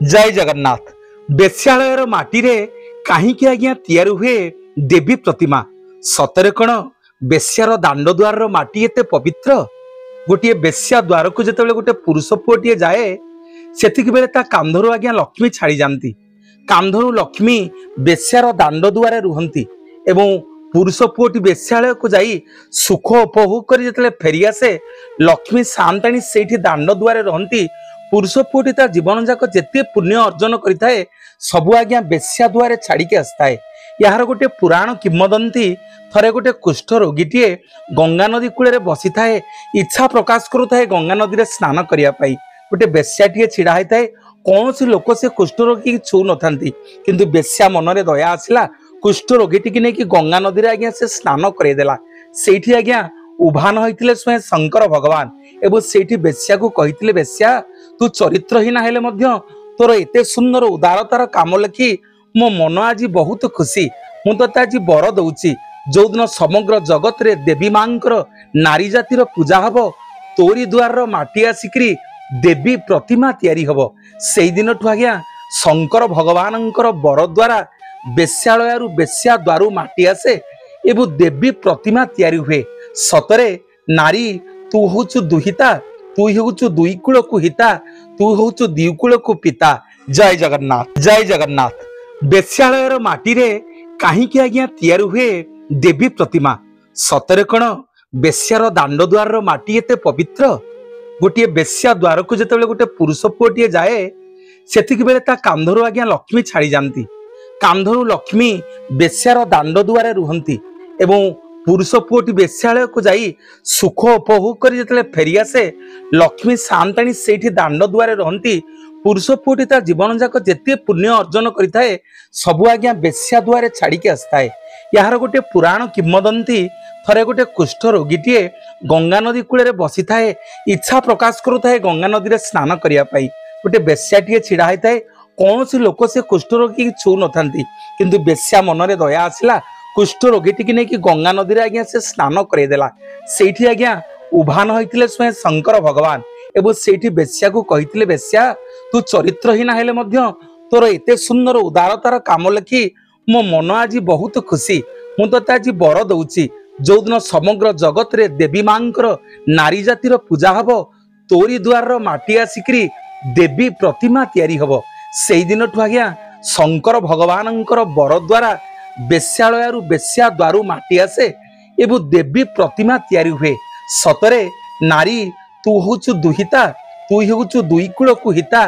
जय जगन्नाथ। बेश्यालयर माटी रे काहींकि आज्ञा तैयारी हुए देवी प्रतिमा। सतरे कण बेश्यार दांड द्वार माटी एते पवित्र। गोटे बेश्या द्वार को जिते गोटे पुरुष पुओटे जाए सेतिक बेले ता कांधरू आज्ञा लक्ष्मी छाड़ी जाती। कांधरू लक्ष्मी बेश्यार दांड द्वारे रुहंती एवं पुरुष पुओटी बेश्यालय को जाई सुख उपभोग कर जिते फेरी आसे लक्ष्मी सांताणी सेठी दांड द्वारे रहंती। पुरुष पुओटी ता जीवन जाक जेते पुण्य अर्जन करिथाए सबु आज्ञा बेश्या द्वारे छाड़िके आसताए। यार गोटे पुराण किंवदंती थरे गोटे कुष्ठ रोगीटीए गंगा नदी कूले बसी थाए इच्छा प्रकाश करुए गंगा नदी में स्नान करने। गोटे बेश्याटीए छिड़ा होता है कौन सी लोक से कुष्ठ रोगी छू न था किंतु बेश्या मन में दया आसला कुष्ठ रोगीटी की नहीं गंगा नदी में आज्ञा से स्नान करदेला। सेठी आज्ञा उभान होते स्वयं शंकर भगवान एवं सेठी बेश्या को कहते बेश्या तू चरित्रहीन हेले मध्य तोर एते सुंदर उदारतार काम लिखी मो मन आज बहुत खुशी। मु तो आज बर दौची जो दिन समग्र जगत रे देवी मांकर नारी जातिर पूजा हब तोरी द्वार माटी आसिकी देवी प्रतिमा तैयारी हब से दिन ठू आज्ञा शंकर भगवानंकर बर द्वारा बेश्यालयरु बेश्या द्वारू माटी आसे एवं देवी प्रतिमा तैयारी हुए। सतरे नारी तू होचु दुहिता तू होचु दुई कूल को हिता तू होचु द्विकूल को पिता। जय जगन्नाथ जय जगन्नाथ। बेश्यालयर माटी रे काहींकि आज्ञा तैयारी हुए देवी प्रतिमा। सतरे कण बेश्यार दांड द्वार माटी एते पवित्र। गोटे बेश्या द्वार को जिते गोटे पुरुष पुओटे जाए सेतिक बेले ता कांधरू आज्ञा लक्ष्मी छाड़ी जाती। कांधरू लक्ष्मी बेश्यार दांड द्वारे रुहंती एवं पुरुष पुओटी बेश्यालय को जाई सुख उपभोग कर जिते फेरी आसे लक्ष्मी सांताणी सेठी दांड द्वारे रहंती। पुरुष पुओटी ता जीवन जाक जेते पुण्य अर्जन करिथाए सबु आज्ञा बेश्या द्वारे छाड़िके आसताए। यार गोटे पुराण किंवदंती थरे गोटे कुष्ठ रोगीटीए गंगा नदी कूले बसी थाए इच्छा प्रकाश करुए गंगा नदी में स्नान करने। गोटे बेश्याटीए छिड़ा होता है कौन सी लोक से कुष्ठ रोगी छू न था किंतु बेश्या मन में दया आसला कुष्ठ रोगीटी की नहीं गंगा नदी में आज्ञा से स्नान करदेला। सेठी आज्ञा उभान होते स्वयं शंकर भगवान एवं सेठी बेश्या को कहते बेश्या तू चरित्रहीन हेले मध्य तोर एते सुंदर उदारतार काम लिखी मो मन आज बहुत खुशी। मु तो आज बर दौची जो दिन समग्र जगत रे देवी मांकर नारी जातिर पूजा हब तोरी द्वार माटी आसिकी देवी प्रतिमा तैयारी हब से दिन ठू आज्ञा शंकर भगवानंकर बर द्वारा बेश्यालयरु बेश्या द्वारू माटी आसे एवं देवी प्रतिमा तैयारी हुए। सतरे नारी तू होचु दुहिता तू होचु दुई कूल को हिता